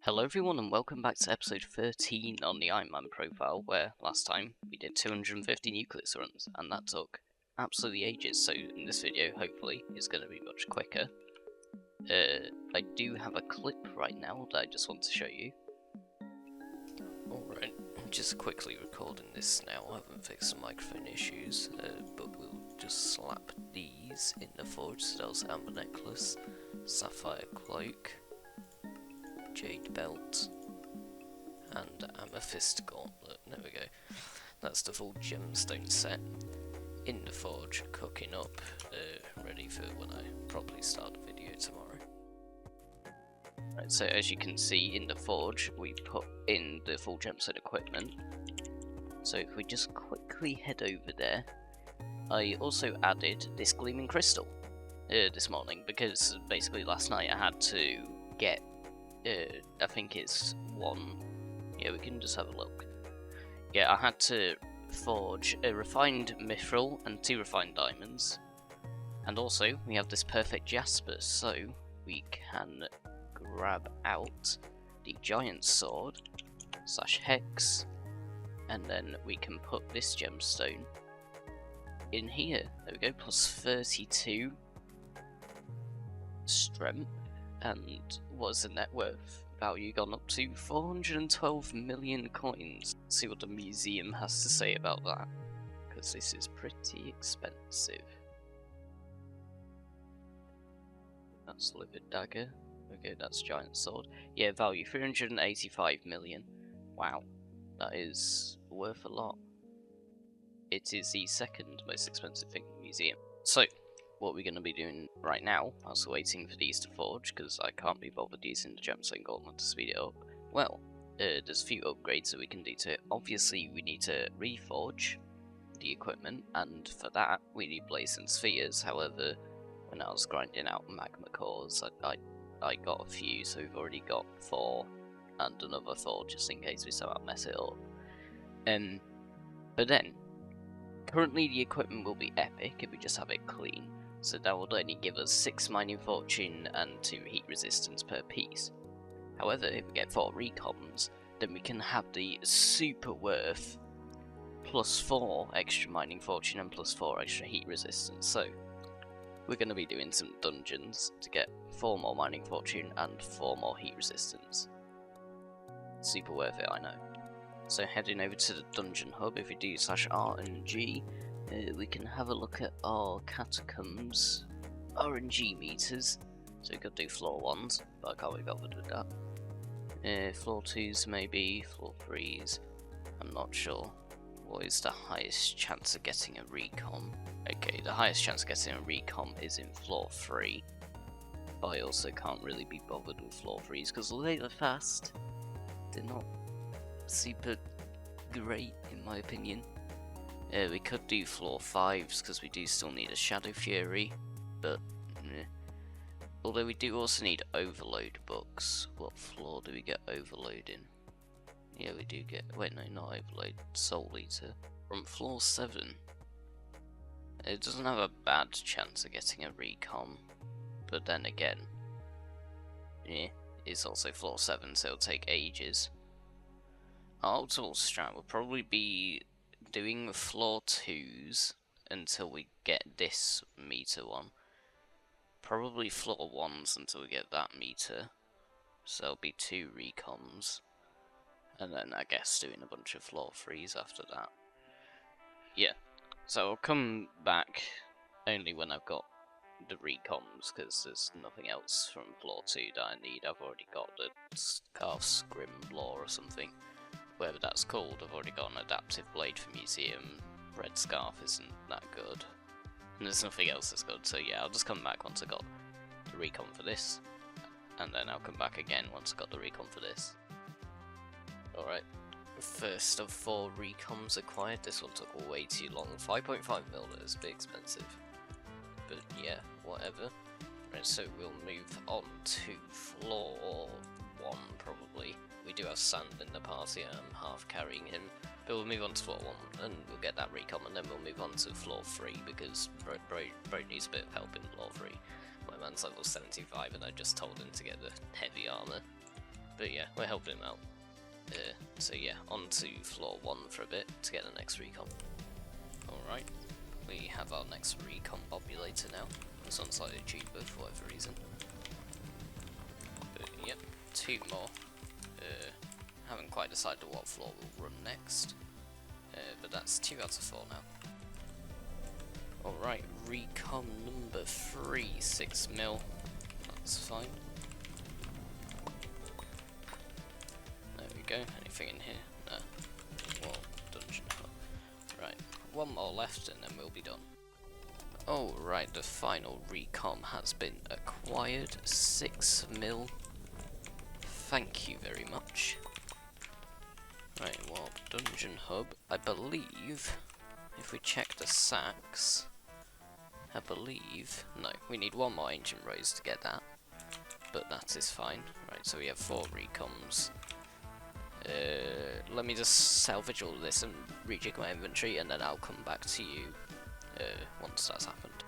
Hello everyone and welcome back to episode 13 on the Ironman profile, where last time we did 250 nucleus runs and that took absolutely ages, so in this video hopefully it's going to be much quicker. I do have a clip right now that I just want to show you. Alright, I'm just quickly recording this now. I haven't fixed the microphone issues, but we'll just slap these in the forge. So that was amber necklace, sapphire cloak, jade belt, and amethyst gauntlet. There we go. That's the full gemstone set in the forge, cooking up, ready for when I probably start the video tomorrow. Right, so as you can see in the forge, we put in the full gemstone equipment. So if we just quickly head over there, I also added this gleaming crystal this morning, because basically last night I had to get I think it's one. Yeah, we can just have a look. Yeah, I had to forge a refined mithril and 2 refined diamonds. And also, we have this perfect jasper, so we can grab out the giant sword / hex, and then we can put this gemstone in here. There we go, plus 32 strength. And what's the net worth value gone up to? 412 million coins. Let's see what the museum has to say about that, because this is pretty expensive. That's livid dagger. Okay, that's giant sword. Yeah, value 385 million. Wow, that is worth a lot. It is the second most expensive thing in the museum. So, what we're going to be doing right now, whilst waiting for these to forge, because I can't be bothered using the gemstone gauntlet to speed it up, well, there's a few upgrades that we can do to it. Obviously, we need to reforge the equipment, and for that, we need blazing spheres. However, when I was grinding out magma cores, I got a few, so we've already got 4, and another 4, just in case we somehow mess it up. But then, currently the equipment will be epic if we just have it clean. So that will only give us 6 mining fortune and 2 heat resistance per piece. However, if we get 4 recoms, then we can have the super worth plus 4 extra mining fortune and plus 4 extra heat resistance. So we're going to be doing some dungeons to get 4 more mining fortune and 4 more heat resistance. Super worth it, I know. So heading over to the dungeon hub, if we do /RNG, we can have a look at our catacombs RNG meters. So we could do floor 1s, but I can't be bothered with that. Floor 2s maybe, floor 3s, I'm not sure. What is the highest chance of getting a recom? Okay, the highest chance of getting a recom is in floor 3. But I also can't really be bothered with floor 3s, because they're fast. They're not super great in my opinion. We could do floor 5s because we do still need a Shadow Fury, but although we do also need overload books. What floor do we get overload in? Yeah, we do get, wait no, not overload, Soul Eater. From floor 7. It doesn't have a bad chance of getting a recom, but then again, it's also floor 7, so it'll take ages. Our optimal strat will probably be doing floor 2s until we get this meter one. Probably floor 1s until we get that meter. So there'll be 2 recoms. And then I guess doing a bunch of floor 3s after that. Yeah, so I'll come back only when I've got the recoms, because there's nothing else from floor 2 that I need. I've already got the Scarf Scrim Law or something. Whatever that's called. I've already got an adaptive blade for museum. Red Scarf isn't that good. And there's nothing else that's good, so yeah, I'll just come back once I got the recon for this. And then I'll come back again once I got the recon for this. Alright, first of 4 recoms acquired. This one took way too long. 5.5 mil is a bit expensive. But yeah, whatever. Right, so we'll move on to floor 1 probably. We do have Sand in the party, I'm half carrying him, but we'll move on to floor 1 and we'll get that recom, and then we'll move on to floor 3 because bro needs a bit of help in floor 3. My man's level 75 and I just told him to get the heavy armor. But yeah, we're helping him out. So yeah, on to floor 1 for a bit to get the next recon. Alright, we have our next recon populator now. This one's slightly cheaper for whatever reason. But yep, 2 more. Haven't quite decided what floor we'll run next. But that's 2 out of 4 now. Alright, recon number 3, 6 mil. That's fine. There we go. Anything in here? No. Well, dungeon hub. Right, 1 more left and then we'll be done. Alright, the final recon has been acquired. 6 mil. Thank you very much. Right, well, dungeon hub. I believe, if we check the sacks, I believe, no, we need 1 more ancient rose to get that, but that is fine. Right, so we have 4 recons. Let me just salvage all of this and rejig my inventory, and then I'll come back to you once that's happened.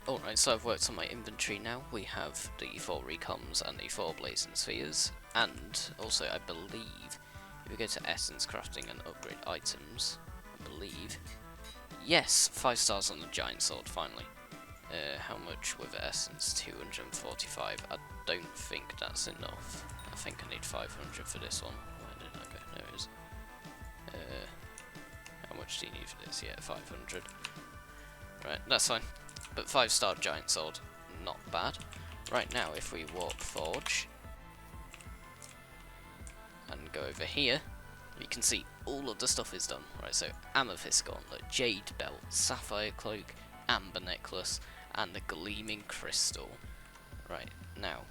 Alright, so I've worked on my inventory now. We have the 4 recons and the 4 blazing spheres, and also I believe if we go to essence crafting and upgrade items, I believe, yes, 5 stars on the giant sword finally. How much with essence? 245. I don't think that's enough. I think I need 500 for this one. Where did I go? There it is. How much do you need for this? Yeah, 500. Right, that's fine. But 5-star giant sword, not bad. Right now, if we warp forge and go over here, you can see all of the stuff is done. Right, so amethyst gauntlet, jade belt, sapphire cloak, amber necklace, and the gleaming crystal. Right, now,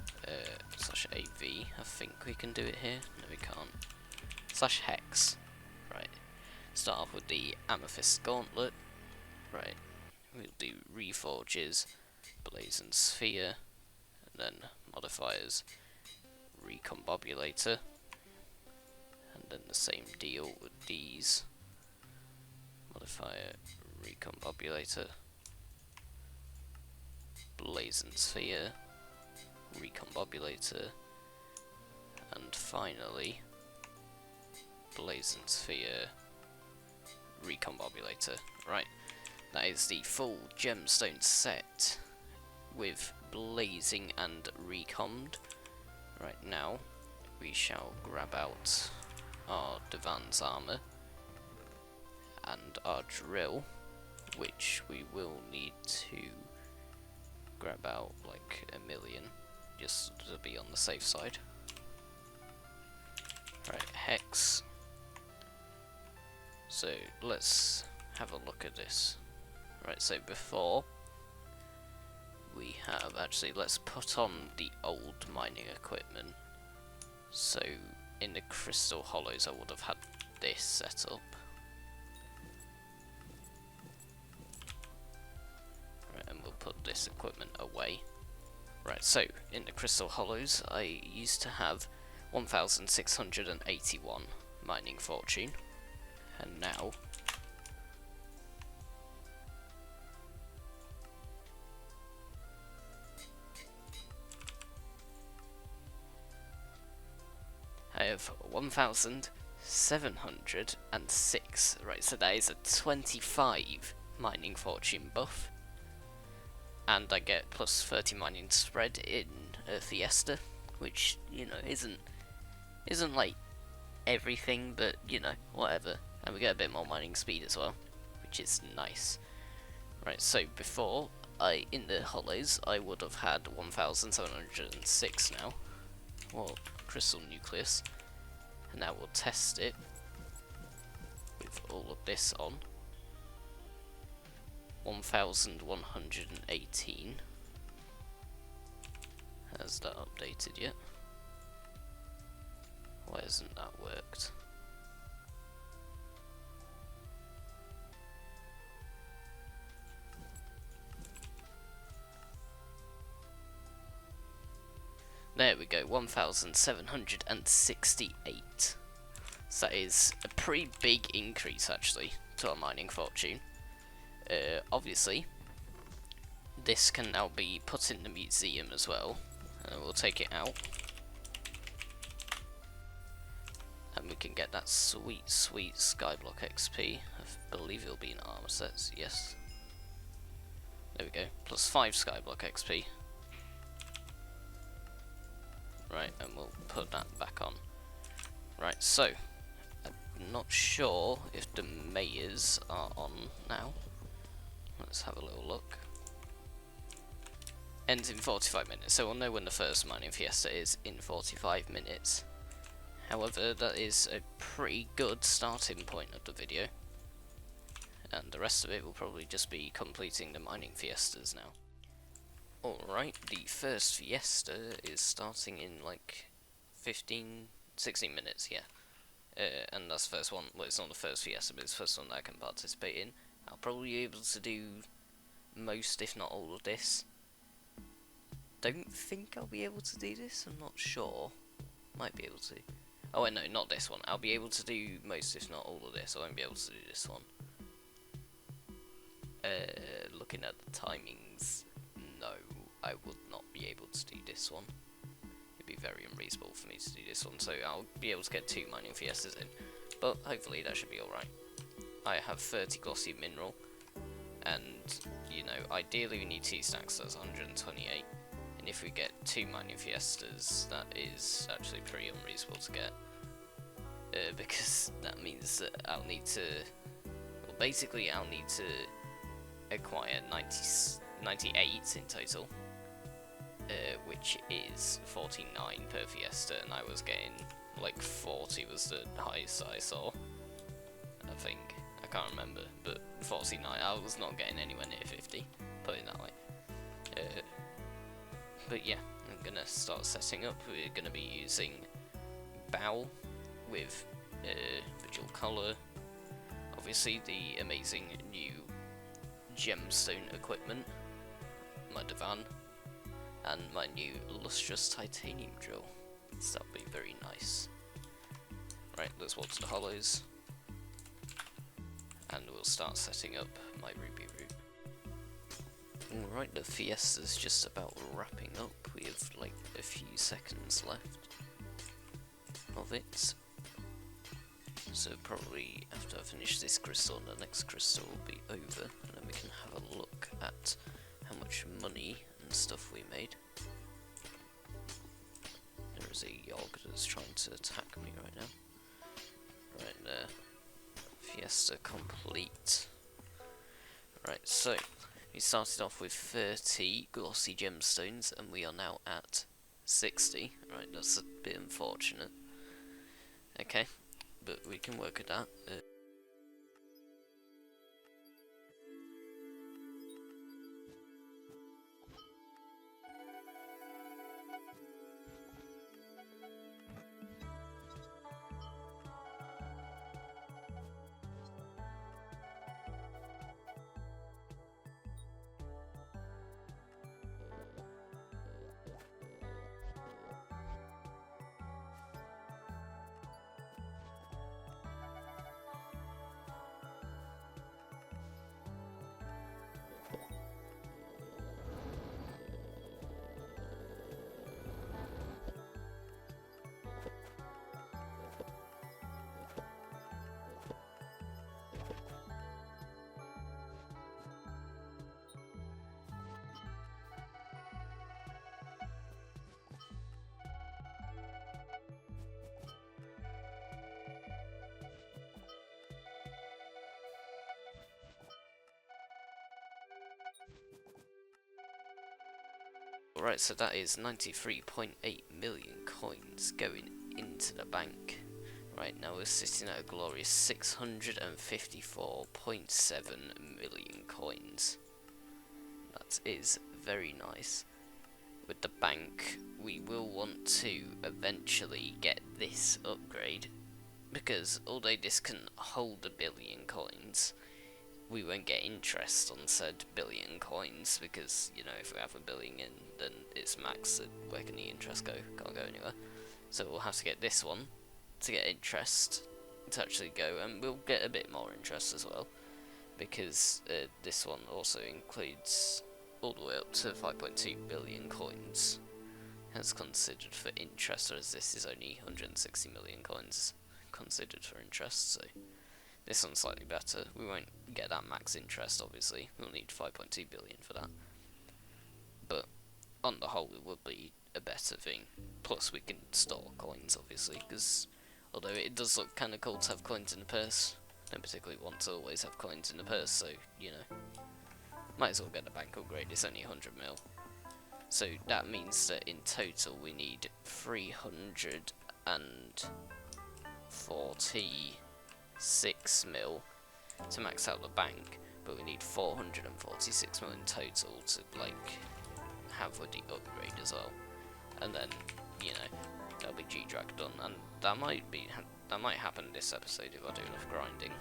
slash AV, I think we can do it here. No, we can't. Slash hex. Right, start off with the amethyst gauntlet. Right, we'll do reforges, blazing sphere, and then modifiers, recombobulator, and then the same deal with these. Modifier, recombobulator, blazing sphere, recombobulator, and finally blazing sphere, recombobulator. Right, that is the full gemstone set with blazing and recommed. Right now, we shall grab out our Divan's armor and our drill, which we will need to grab out like 1 million just to be on the safe side. Right, hex. So let's have a look at this. Right, so before we have, actually let's put on the old mining equipment. So in the crystal hollows I would have had this set up. Right, and we'll put this equipment away. Right, so in the crystal hollows I used to have 1681 mining fortune, and now I have 1706. Right, so that is a 25 mining fortune buff, and I get plus 30 mining spread in Fiesta, which, you know, isn't like everything, but you know, whatever. And we get a bit more mining speed as well, which is nice. Right, so before, in the hollows I would have had 1706 now. Well, crystal nucleus, and now we'll test it with all of this on. 1118. Has that updated yet? Why hasn't that worked? There we go, 1768. So that is a pretty big increase actually to our mining fortune. Obviously, this can now be put in the museum as well, and we'll take it out. and we can get that sweet, sweet Skyblock XP. I believe it'll be in armor sets, yes. There we go, plus 5 Skyblock XP. Right, and we'll put that back on. Right, so, I'm not sure if the mayors are on now. Let's have a little look. Ends in 45 minutes, so we'll know when the first mining fiesta is in 45 minutes. However, that is a pretty good starting point of the video. And the rest of it will probably just be completing the mining fiestas now. Alright, the first fiesta is starting in like 16 minutes, yeah. And that's the first one. Well, it's not the first fiesta, but it's the first one that I can participate in. I'll probably be able to do most, if not all of this. Don't think I'll be able to do this, I'm not sure. Might be able to. Oh wait, no, not this one. I'll be able to do most, if not all of this. I won't be able to do this one. Looking at the timings, no, I would not be able to do this one. It'd be very unreasonable for me to do this one, so I'll be able to get 2 mining fiestas in. But hopefully that should be alright. I have 30 glossy mineral, and, you know, ideally we need 2 stacks, so that's 128. And if we get 2 mining fiestas, that is actually pretty unreasonable to get. Because that means that I'll need to... Well, basically I'll need to acquire 98 in total. Which is 49 per fiesta, and I was getting like 40 was the highest I saw. I think. I can't remember, but 49, I was not getting anywhere near 50, put it that way. But yeah, I'm gonna start setting up. We're gonna be using bow with visual color, obviously the amazing new gemstone equipment, my divan, and my new lustrous titanium drill. So that'll be very nice. Right, let's walk to the hollows, and we'll start setting up my ruby root. Alright, the fiesta's just about wrapping up. We have like a few seconds left of it. So probably after I finish this crystal, the next crystal will be over, and then we can have a look at how much money and stuff we made. There is a Yogg that's trying to attack me right now. Right there. Fiesta complete. Right, so we started off with 30 glossy gemstones, and we are now at 60. Right, that's a bit unfortunate. Okay, but we can work at that. Right, so that is 93.8 million coins going into the bank. Right, now we're sitting at a glorious 654.7 million coins. That is very nice. With the bank, we will want to eventually get this upgrade, because although this can hold 1 billion coins, we won't get interest on said 1 billion coins, because, you know, if we have 1 billion in, then it's maxed, so where can the interest go? Can't go anywhere. So we'll have to get this one to get interest to actually go, and we'll get a bit more interest as well, because this one also includes all the way up to 5.2 billion coins as considered for interest, whereas this is only 160 million coins considered for interest, so this one's slightly better. We won't get that max interest, obviously. We'll need 5.2 billion for that. But on the whole, it would be a better thing. Plus, we can store coins, obviously, because although it does look kind of cool to have coins in the purse, I don't particularly want to always have coins in the purse, so, you know, might as well get a bank upgrade. It's only 100 mil. So that means that in total we need 346 mil to max out the bank, but we need 446 mil in total to, like, have the upgrade as well. And then, you know, that'll be G-Drag done, and that might happen this episode if I do enough grinding.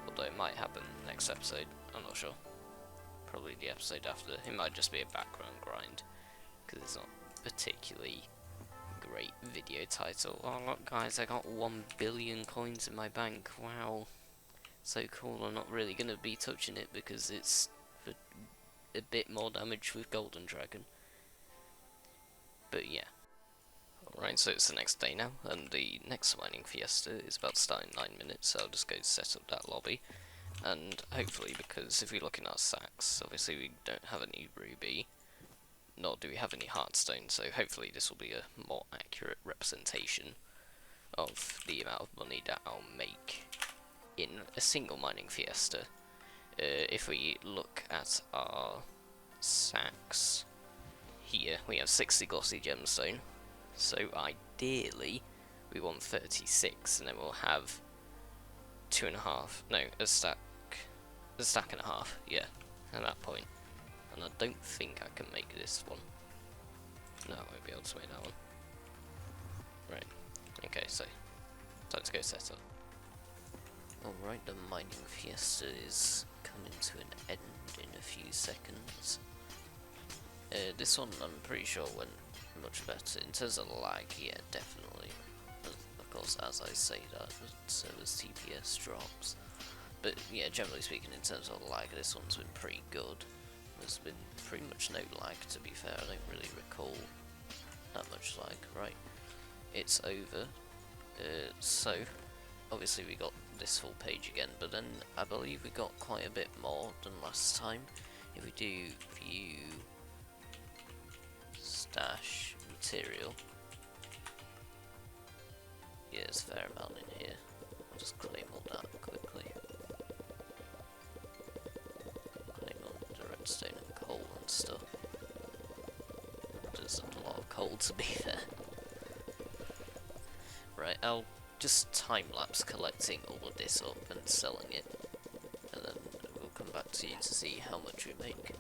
Although it might happen next episode, I'm not sure. Probably the episode after. It might just be a background grind, because it's not particularly great video title. Oh look guys, I got 1 billion coins in my bank, wow. So cool. I'm not really going to be touching it because it's for a bit more damage with Golden Dragon. But yeah. Alright, so it's the next day now, and the next mining fiesta is about to start in 9 minutes, so I'll just go set up that lobby. And hopefully, because if we look in our sacks, obviously we don't have any ruby, nor do we have any heartstone, so hopefully this will be a more accurate representation of the amount of money that I'll make in a single mining fiesta. If we look at our sacks here, we have 60 glossy gemstone, so ideally we want 36, and then we'll have a stack and a half, yeah, at that point. And I don't think I can make this one. No, I won't be able to make that one. Right, okay, so time to go set up. Alright, the mining fiesta is coming to an end in a few seconds. This one I'm pretty sure went much better. In terms of lag, yeah, definitely. Of course, as I say that, so as TPS drops. But yeah, generally speaking, in terms of lag, this one's been pretty good. There's been pretty much no lag, to be fair. I don't really recall that much lag. Right, it's over. So, obviously we got this full page again, but then I believe we got quite a bit more than last time. If we do view stash material, yeah, there's a fair amount in here. I'll just claim all that quickly. Claim all the redstone and coal and stuff. There's a lot of coal, to be fair. Right, I'll just time-lapse collecting all of this up and selling it, and then we'll come back to you to see how much we make.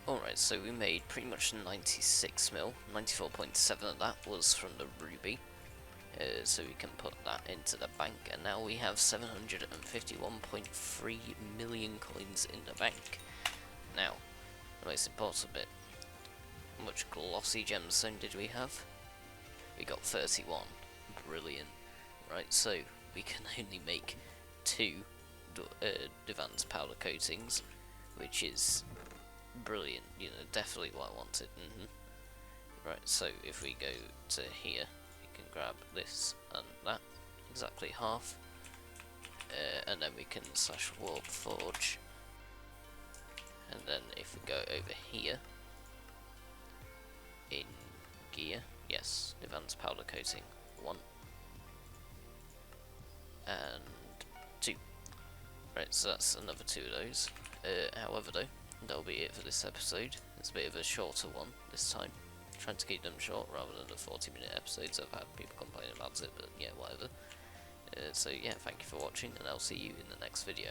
Alright, so we made pretty much 96 mil, 94.7 of that was from the ruby, so we can put that into the bank, and now we have 751.3 million coins in the bank. Now, the most important bit, how much glossy gemstone did we have? We got 31, brilliant. Right, so we can only make 2 advanced powder coatings, which is brilliant, you know, definitely what I wanted. Right, so if we go to here, we can grab this and that, exactly half, and then we can slash warp forge, and then if we go over here, in gear, yes, advanced powder coating, 1, and 2. Right, so that's another 2 of those. However though, that'll be it for this episode. It's a bit of a shorter one this time. Trying to keep them short rather than the 40-minute episodes. I've had people complaining about it, but yeah, whatever. So yeah, thank you for watching, and I'll see you in the next video.